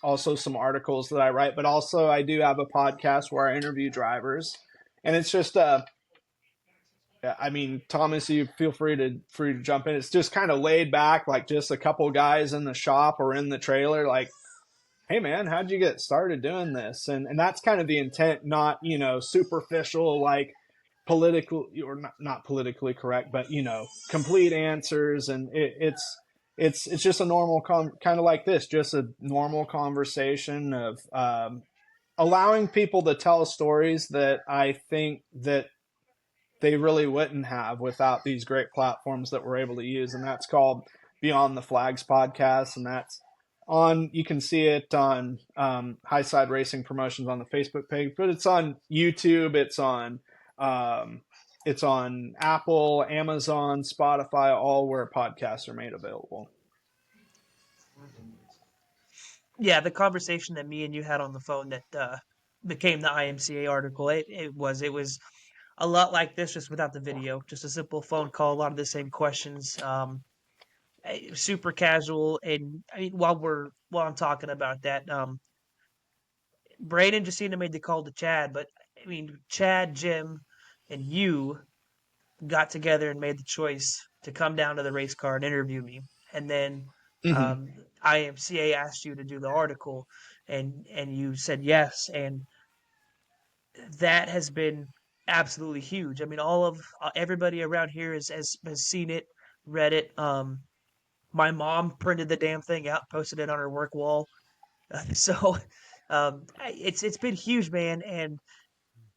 also some articles that I write. But also I do have a podcast where I interview drivers, and it's just I mean, Thomas, you feel free to jump in. It's just kind of laid back, like just a couple guys in the shop or in the trailer, like, hey man, how'd you get started doing this? And that's kind of the intent, not superficial, like political or not politically correct, but complete answers. And it's just a normal kind of like this, just a normal conversation of allowing people to tell stories that I think that they really wouldn't have without these great platforms that we're able to use. And that's called Beyond the Flags podcast. And that's you can see it on High Side Racing Promotions on the Facebook page, but it's on YouTube. It's on Apple, Amazon, Spotify, all where podcasts are made available. Yeah, the conversation that me and you had on the phone that became the IMCA article, it was a lot like this, just without the video. Just a simple phone call, a lot of the same questions. Super casual, and I mean, while I'm talking about that, Braden just seemed to made the call to Chad, but I mean, Chad, Jim, and you got together and made the choice to come down to the race car and interview me, and then Mm-hmm. IMCA asked you to do the article, and you said yes, and that has been absolutely huge. I mean, all of everybody around here has seen it, read it. My mom printed the damn thing out, posted it on her work wall. So it's been huge, man. And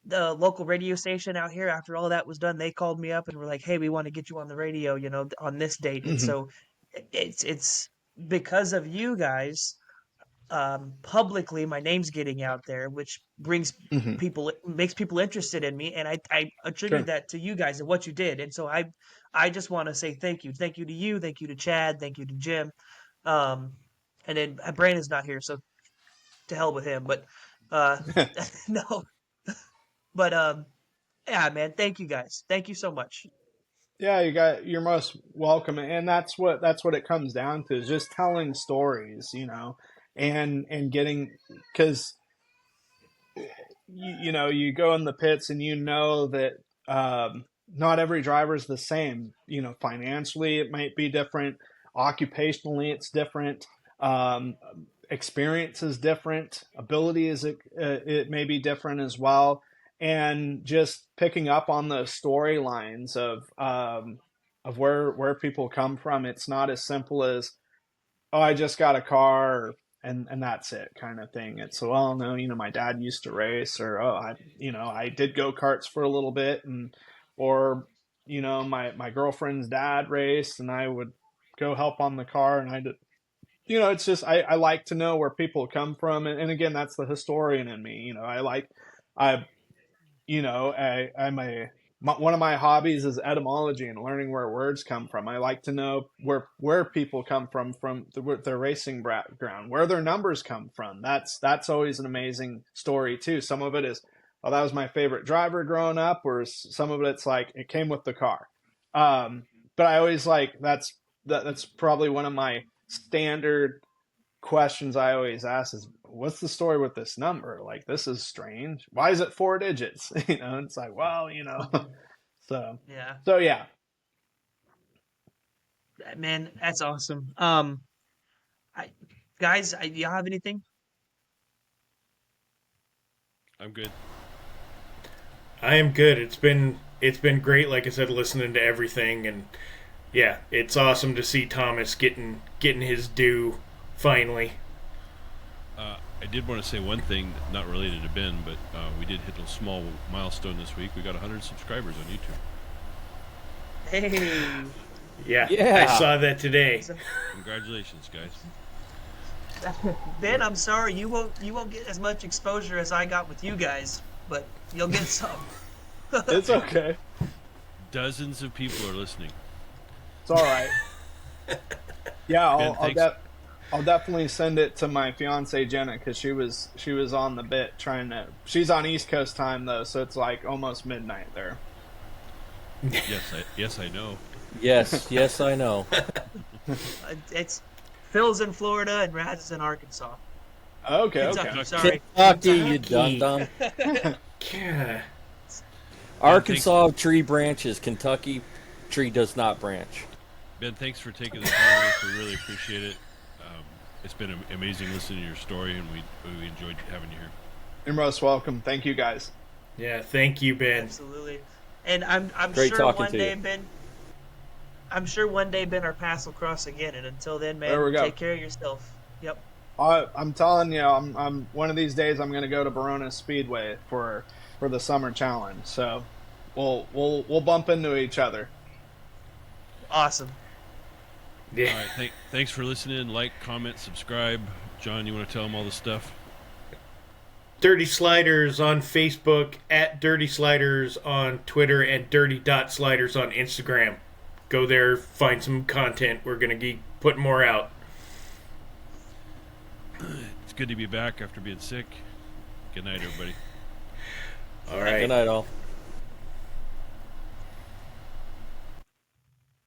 the local radio station out here, after all that was done, they called me up and were like, "Hey, we want to get you on the radio, on this date." And Mm-hmm. so it's because of you guys, publicly my name's getting out there, which Mm-hmm. makes people interested in me, and I attribute Sure. that to you guys and what you did. And so I just want to say thank you to you, thank you to Chad, thank you to Jim, um, and then Brandon's not here, so to hell with him. But uh, no, but yeah, man, thank you guys, thank you so much. Yeah, you're most welcome, and that's what it comes down to, is just telling stories, and getting, because you go in the pits and that not every driver is the same. Financially it might be different, occupationally it's different, um, experience is different, ability it may be different as well, and just picking up on the storylines of where people come from. It's not as simple as, oh, I just got a car and that's it kind of thing. It's, well, no, my dad used to race, or, oh, I did go karts for a little bit, or, my girlfriend's dad raced and I would go help on the car, and I did, it's just, I like to know where people come from. And again, that's the historian in me. I I'm one of my hobbies is etymology and learning where words come from. I like to know where people come from their racing background, where their numbers come from. That's always an amazing story too. Some of it is, oh, that was my favorite driver growing up, or some of it's like it came with the car. But I always like, that's probably one of my standard questions I always ask is, what's the story with this number? Like, this is strange. Why is it 4 digits? It's like, well, so, Yeah, so yeah. man, that's awesome. I guys, y'all have anything? I'm good. I am good. It's been great, like I said, listening to everything, and yeah, it's awesome to see Thomas getting his due finally. I did want to say one thing, not related to Ben, but we did hit a small milestone this week. We got 100 subscribers on YouTube. Hey. Yeah, Yeah. I saw that today. Congratulations, guys. Ben, I'm sorry you won't get as much exposure as I got with you guys, but you'll get some. It's okay. Dozens of people are listening. It's all right. Yeah, Ben, thanks. I'll definitely send it to my fiance Jenna because she was on the bit trying to. She's on East Coast time though, so it's like almost midnight there. Yes, I know. Yes, I know. It's Phil's in Florida and Raz is in Arkansas. Okay, Kentucky, okay. sorry. Kentucky, you dum-dum. Yeah. Arkansas tree branches. Kentucky tree does not branch. Ben, thanks for taking the time with us. We really appreciate it. It's been amazing listening to your story, and we enjoyed having you here. You're most welcome. Thank you guys. Yeah, thank you, Ben. Absolutely. And I'm Great sure talking one to day, you. Ben. I'm sure one day, Ben, our paths will cross again. And until then, man, There we go. take care of yourself. Yep. I'm telling you, I'm one of these days I'm going to go to Verona Speedway for the summer challenge. So we'll bump into each other. Awesome. Yeah. All right, thanks for listening. Like, comment, subscribe. John, you want to tell them all the stuff? Dirty Sliders on Facebook, at Dirty Sliders on Twitter, and Dirty.Sliders on Instagram. Go there, find some content. We're going to be putting more out. It's good to be back after being sick. Good night, everybody. All right. Good night, all.